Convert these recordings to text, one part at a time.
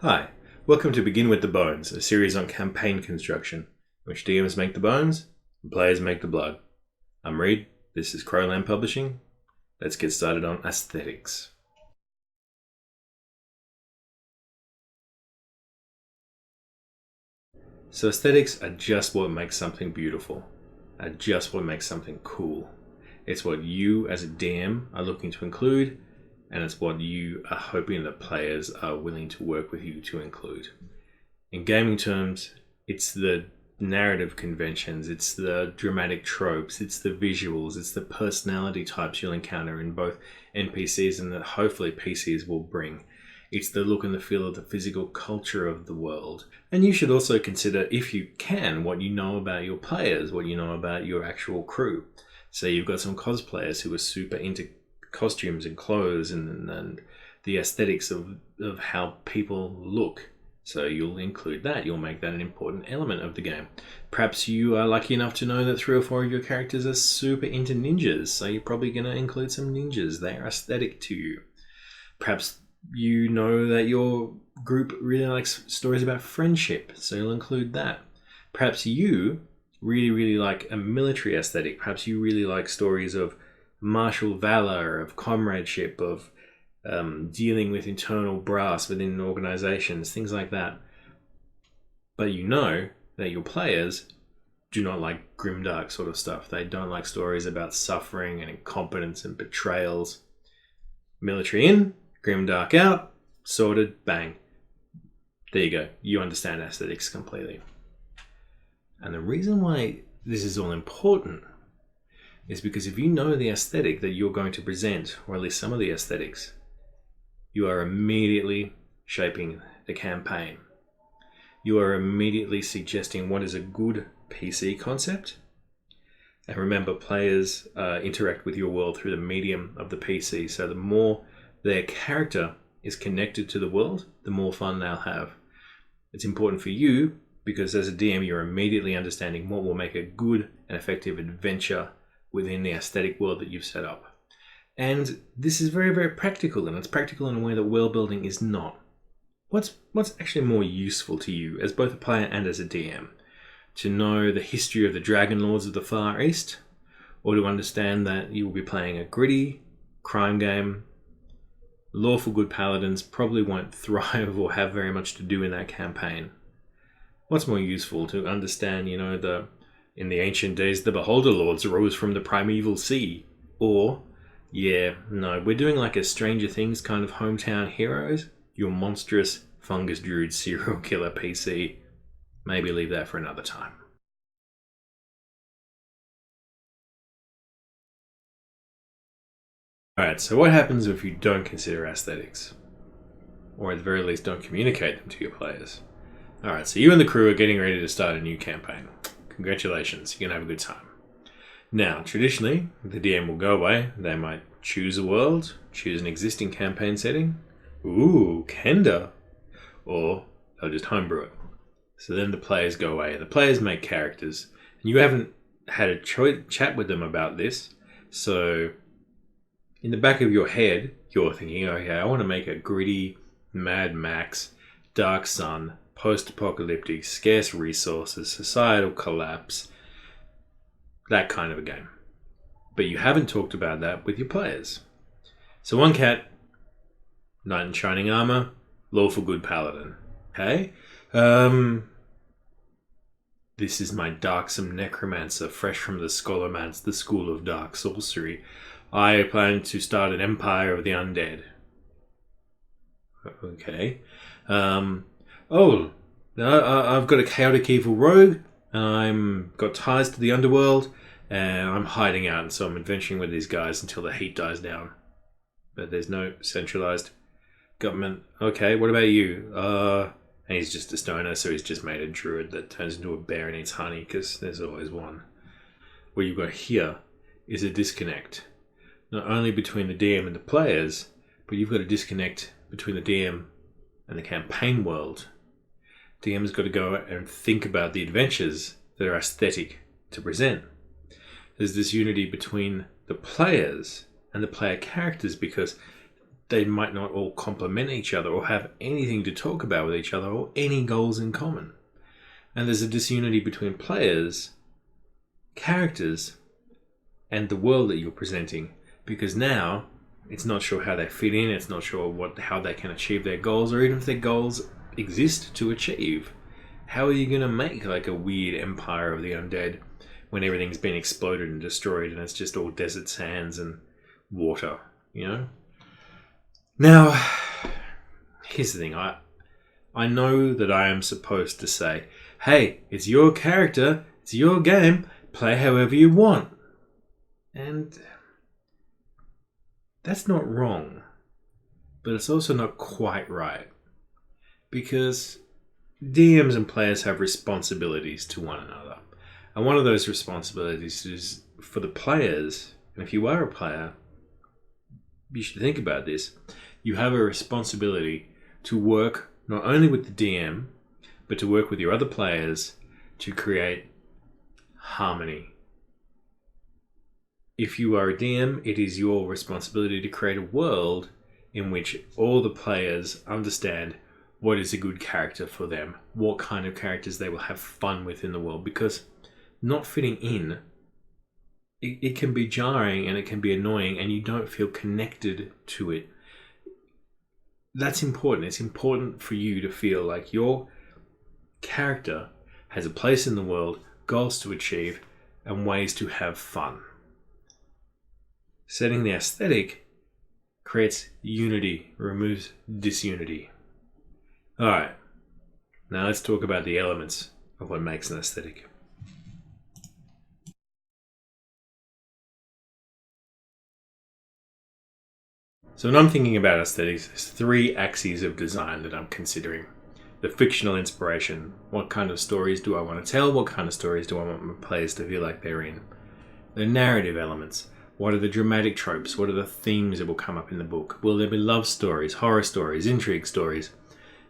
Hi, welcome to Begin with the Bones, a series on campaign construction, in which DMs make the bones and players make the blood. I'm Reed, this is Crowland Publishing. Let's get started on aesthetics. So aesthetics are just what makes something beautiful, are just what makes something cool. It's what you as a DM are looking to include, and it's what you are hoping that players are willing to work with you to include. In gaming terms, it's the narrative conventions, it's the dramatic tropes, it's the visuals, it's the personality types you'll encounter in both NPCs and that hopefully PCs will bring. It's the look and the feel of the physical culture of the world. And you should also consider, if you can, what you know about your players, what you know about your actual crew. So you've got some cosplayers who are super into costumes and clothes and the aesthetics of how people look. So you'll include that. You'll make that an important element of the game. Perhaps you are lucky enough to know that 3 or 4 of your characters are super into ninjas. So you're probably going to include some ninjas. They are aesthetic to you. Perhaps you know that your group really likes stories about friendship. So you'll include that. Perhaps you really like a military aesthetic. Perhaps you really like stories of martial valor, of comradeship, of dealing with internal brass within organizations, things like that. But you know that your players do not like grimdark sort of stuff. They don't like stories about suffering and incompetence and betrayals. Military in, grimdark out, sorted, bang. There you go. You understand aesthetics completely. And the reason why this is all important is because if you know the aesthetic that you're going to present, or at least some of the aesthetics, you are immediately shaping the campaign. You are immediately suggesting what is a good PC concept. And remember, players interact with your world through the medium of the PC, so the more their character is connected to the world, the more fun they'll have. It's important for you because as a DM, you're immediately understanding what will make a good and effective adventure within the aesthetic world that you've set up. And this is very practical, and it's practical in a way that world building is not. What's actually more useful to you as both a player and as a DM? To know the history of the Dragon Lords of the Far East, or to understand that you will be playing a gritty crime game? Lawful good paladins probably won't thrive or have very much to do in that campaign. What's more useful to understand, in the ancient days, the Beholder Lords arose from the primeval sea? Or, we're doing like a Stranger Things kind of hometown heroes? Your monstrous fungus druid serial killer PC. Maybe leave that for another time. Alright, so what happens if you don't consider aesthetics? Or at the very least don't communicate them to your players? Alright, so you and the crew are getting ready to start a new campaign. Congratulations, you're going to have a good time. Now, traditionally, the DM will go away. They might choose a world, choose an existing campaign setting. Ooh, Kenda. Or they'll just homebrew it. So then the players go away. The players make characters. And you haven't had a chat with them about this. So in the back of your head, you're thinking, okay, I want to make a gritty Mad Max, Dark Sun, post-apocalyptic, scarce resources, societal collapse, that kind of a game. But you haven't talked about that with your players. So one cat, knight in shining armor, lawful good paladin. Okay? This is my darksome necromancer, fresh from the Scholarmance, the school of dark sorcery. I plan to start an empire of the undead. Okay. I've got a chaotic evil rogue, and I'm got ties to the underworld, and I'm hiding out, and so I'm adventuring with these guys until the heat dies down. But there's no centralized government. Okay, what about you? And he's just a stoner, so he's just made a druid that turns into a bear and eats honey, because there's always one. What you've got here is a disconnect. Not only between the DM and the players, but you've got a disconnect between the DM and the campaign world. DM's got to go and think about the adventures that are aesthetic to present. There's this unity between the players and the player characters because they might not all complement each other or have anything to talk about with each other or any goals in common. And there's a disunity between players, characters, and the world that you're presenting, because now it's not sure how they fit in, it's not sure how they can achieve their goals, or even if their goals exist to achieve. How are you going to make like a weird empire of the undead when everything's been exploded and destroyed and it's just all desert sands and water, you know? Now, here's the thing. I know that I am supposed to say, hey, it's your character, it's your game, play however you want. And that's not wrong, but it's also not quite right, because DMs and players have responsibilities to one another. And one of those responsibilities is for the players, and if you are a player, you should think about this. You have a responsibility to work not only with the DM, but to work with your other players to create harmony. If you are a DM, it is your responsibility to create a world in which all the players understand what is a good character for them, what kind of characters they will have fun with in the world, because not fitting in, it can be jarring and it can be annoying and you don't feel connected to it. That's important. It's important for you to feel like your character has a place in the world, goals to achieve, and ways to have fun. Setting the aesthetic creates unity, removes disunity. Alright, now let's talk about the elements of what makes an aesthetic. So when I'm thinking about aesthetics, there's three axes of design that I'm considering. The fictional inspiration. What kind of stories do I want to tell? What kind of stories do I want my players to feel like they're in? The narrative elements. What are the dramatic tropes? What are the themes that will come up in the book? Will there be love stories, horror stories, intrigue stories?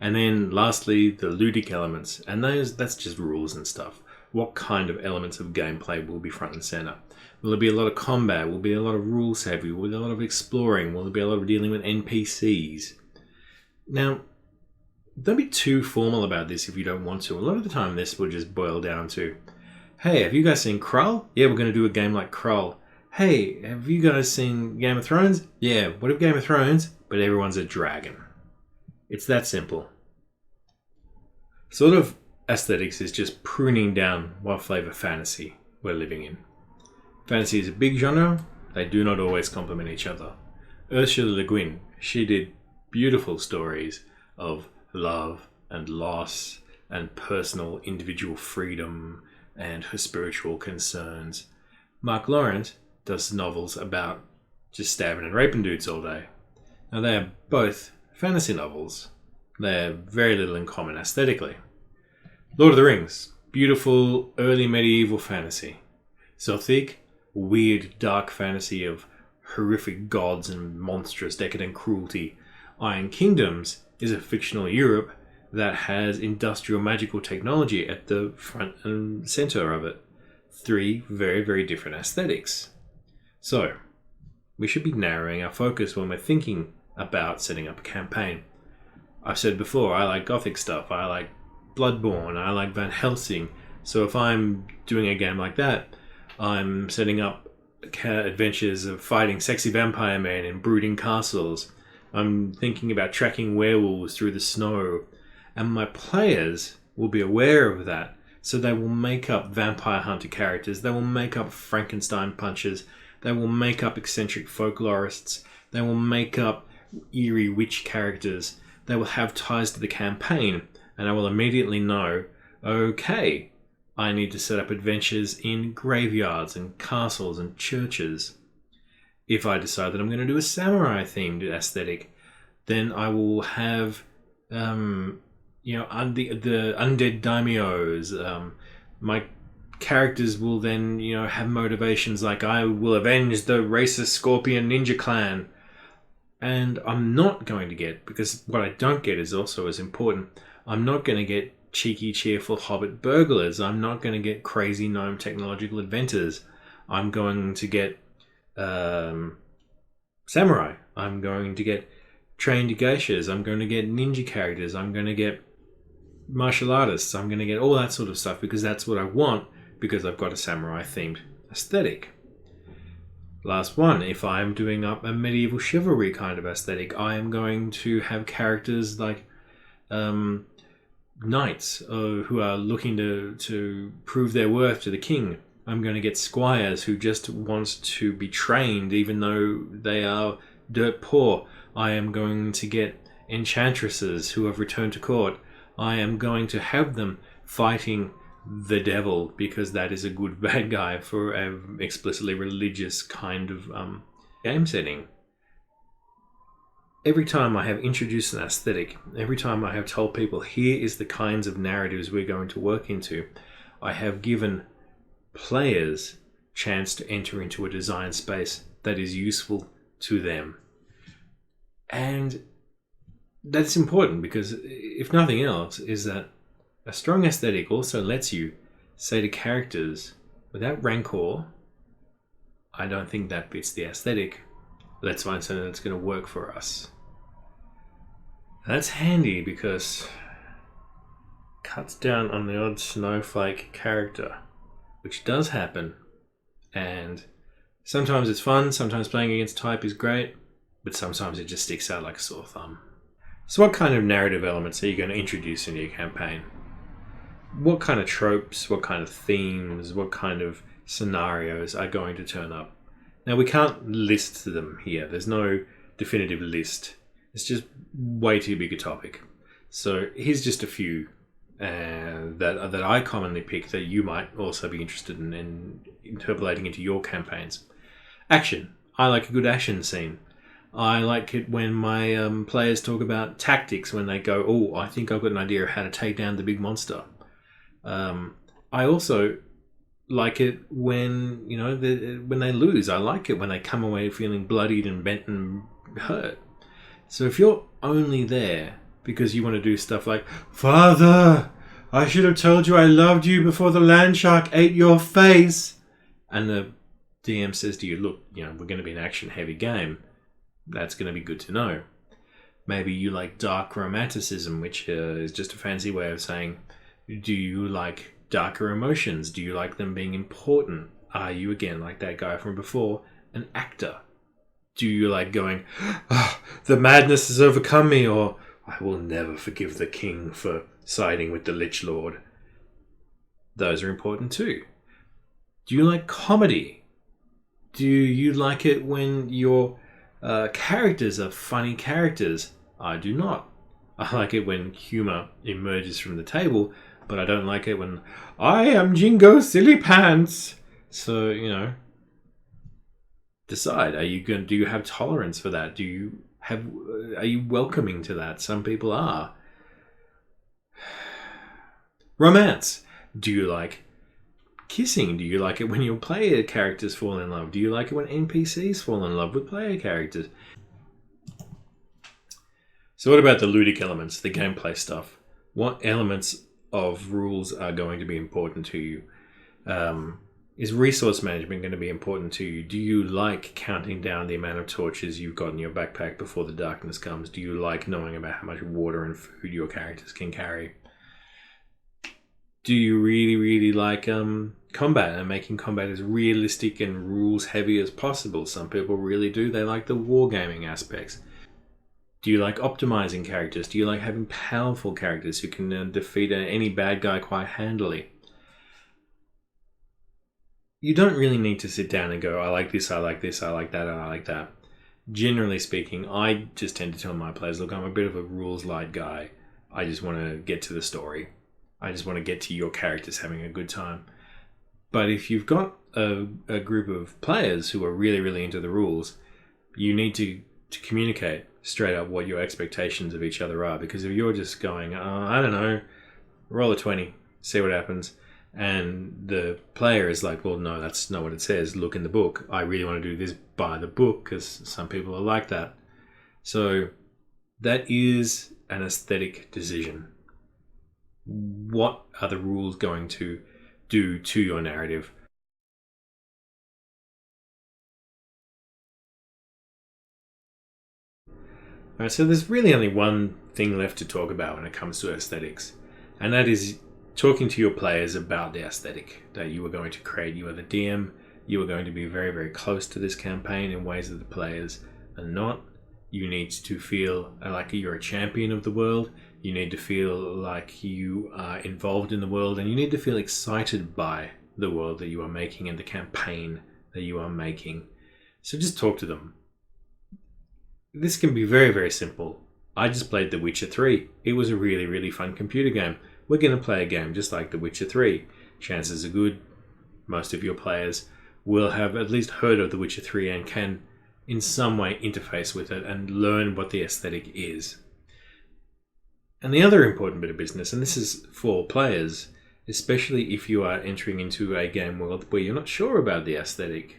And then lastly, the ludic elements. And that's just rules and stuff. What kind of elements of gameplay will be front and center? Will there be a lot of combat? Will there be a lot of rules heavy? Will there be a lot of exploring? Will there be a lot of dealing with NPCs? Now, don't be too formal about this if you don't want to. A lot of the time this will just boil down to, hey, have you guys seen Krull? Yeah, we're going to do a game like Krull. Hey, have you guys seen Game of Thrones? Yeah, what if Game of Thrones, but everyone's a dragon? It's that simple. Sort of aesthetics is just pruning down what flavor fantasy we're living in. Fantasy is a big genre. They do not always complement each other. Ursula Le Guin, she did beautiful stories of love and loss and personal individual freedom and her spiritual concerns. Mark Lawrence does novels about just stabbing and raping dudes all day. Now they are both fantasy novels. They have very little in common aesthetically. Lord of the Rings, beautiful early medieval fantasy. Celtic, weird dark fantasy of horrific gods and monstrous decadent cruelty. Iron Kingdoms is a fictional Europe that has industrial magical technology at the front and center of it. Three very, very different aesthetics. So, we should be narrowing our focus when we're thinking about setting up a campaign. I've said before, I like gothic stuff, I like Bloodborne, I like Van Helsing. So if I'm doing a game like that, I'm setting up adventures of fighting sexy vampire men in brooding castles. I'm thinking about tracking werewolves through the snow. And my players will be aware of that. So they will make up vampire hunter characters. They will make up Frankenstein punchers. They will make up eccentric folklorists. They will make up eerie witch characters. They will have ties to the campaign. And I will immediately know, okay, I need to set up adventures in graveyards and castles and churches. If I decide that I'm going to do a samurai-themed aesthetic, then I will have, the undead daimyos. My characters will then, have motivations like I will avenge the racist scorpion ninja clan. And I'm not going to get, because what I don't get is also as important, I'm not going to get cheeky, cheerful hobbit burglars. I'm not going to get crazy gnome technological inventors. I'm going to get samurai. I'm going to get trained geishas, I'm going to get ninja characters, I'm going to get martial artists, I'm going to get all that sort of stuff because that's what I want, because I've got a samurai themed aesthetic. Last one, if I'm doing up a medieval chivalry kind of aesthetic, I am going to have characters like knights who are looking to prove their worth to the king. I'm going to get squires who just want to be trained even though they are dirt poor. I am going to get enchantresses who have returned to court. I am going to have them fighting the devil because that is a good bad guy for an explicitly religious kind of game setting. Every time I have introduced an aesthetic, every time I have told people here is the kinds of narratives we're going to work into, I have given players chance to enter into a design space that is useful to them. And that's important because if nothing else is that a strong aesthetic also lets you say to characters without rancor, I don't think that fits the aesthetic. Let's find something that's going to work for us. That's handy because it cuts down on the odd snowflake character, which does happen. And sometimes it's fun, sometimes playing against type is great, but sometimes it just sticks out like a sore thumb. So what kind of narrative elements are you going to introduce into your campaign? What kind of tropes, what kind of themes, what kind of scenarios are going to turn up? Now, we can't list them here. There's no definitive list. It's just way too big a topic. So here's just a few that I commonly pick that you might also be interested in interpolating into your campaigns. Action. I like a good action scene. I like it when my players talk about tactics, when they go, oh, I think I've got an idea of how to take down the big monster. I also like it when, when they lose. I like it when they come away feeling bloodied and bent and hurt. So if you're only there because you want to do stuff like, Father, I should have told you I loved you before the land shark ate your face, and the DM says to you, look, we're going to be an action-heavy game, that's going to be good to know. Maybe you like dark romanticism, which is just a fancy way of saying, do you like darker emotions? Do you like them being important? Are you, again, like that guy from before, an actor? Do you like going, the madness has overcome me, or I will never forgive the king for siding with the Lich Lord? Those are important too. Do you like comedy? Do you like it when your characters are funny characters? I do not. I like it when humour emerges from the table, but I don't like it when I am Jingo Silly Pants. So, decide. Do you have tolerance for that? Are you welcoming to that? Some people are. Romance. Do you like kissing? Do you like it when your player characters fall in love? Do you like it when NPCs fall in love with player characters? So what about the ludic elements, the gameplay stuff? What elements of rules are going to be important to you? Is resource management going to be important to you? Do you like counting down the amount of torches you've got in your backpack before the darkness comes? Do you like knowing about how much water and food your characters can carry? Do you really, really like combat and making combat as realistic and rules heavy as possible? Some people really do. They like the wargaming aspects. Do you like optimizing characters? Do you like having powerful characters who can defeat any bad guy quite handily? You don't really need to sit down and go, I like this, I like this, I like that, and I like that. Generally speaking, I just tend to tell my players, look, I'm a bit of a rules light guy. I just want to get to the story. I just want to get to your characters having a good time. But if you've got a group of players who are really, really into the rules, you need to communicate straight up what your expectations of each other are. Because if you're just going, I don't know, roll a 20, see what happens, and the player is like, well, no, that's not what it says. Look in the book. I really want to do this by the book because some people are like that. So that is an aesthetic decision. What are the rules going to do to your narrative? Alright, so there's really only one thing left to talk about when it comes to aesthetics, and that is talking to your players about the aesthetic that you are going to create. You are the DM, you are going to be very, very close to this campaign in ways that the players are not. You need to feel like you're a champion of the world, you need to feel like you are involved in the world, and you need to feel excited by the world that you are making and the campaign that you are making. So just talk to them. This can be very, very simple. I just played The Witcher 3. It was a really, really fun computer game. We're going to play a game just like The Witcher 3. Chances are good most of your players will have at least heard of The Witcher 3 and can in some way interface with it and learn what the aesthetic is. And the other important bit of business, and this is for players, especially if you are entering into a game world where you're not sure about the aesthetic,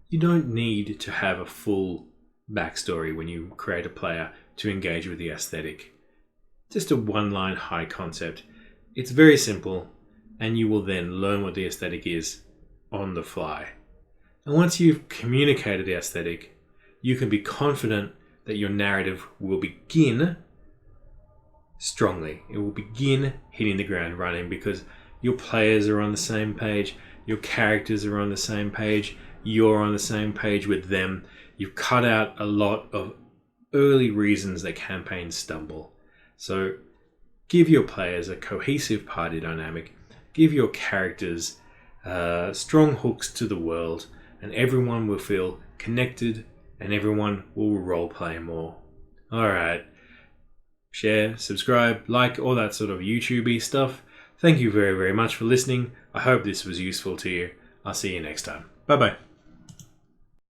you don't need to have a full backstory when you create a player to engage with the aesthetic. Just a one-line high concept. It's very simple, and you will then learn what the aesthetic is on the fly. And once you've communicated the aesthetic, you can be confident that your narrative will begin strongly. It will begin hitting the ground running because your players are on the same page, your characters are on the same page, you're on the same page with them. You've cut out a lot of early reasons that campaigns stumble. So give your players a cohesive party dynamic, give your characters strong hooks to the world, and everyone will feel connected and everyone will role play more. Alright, share, subscribe, like, all that sort of YouTube-y stuff. Thank you very, very much for listening. I hope this was useful to you. I'll see you next time. Bye bye.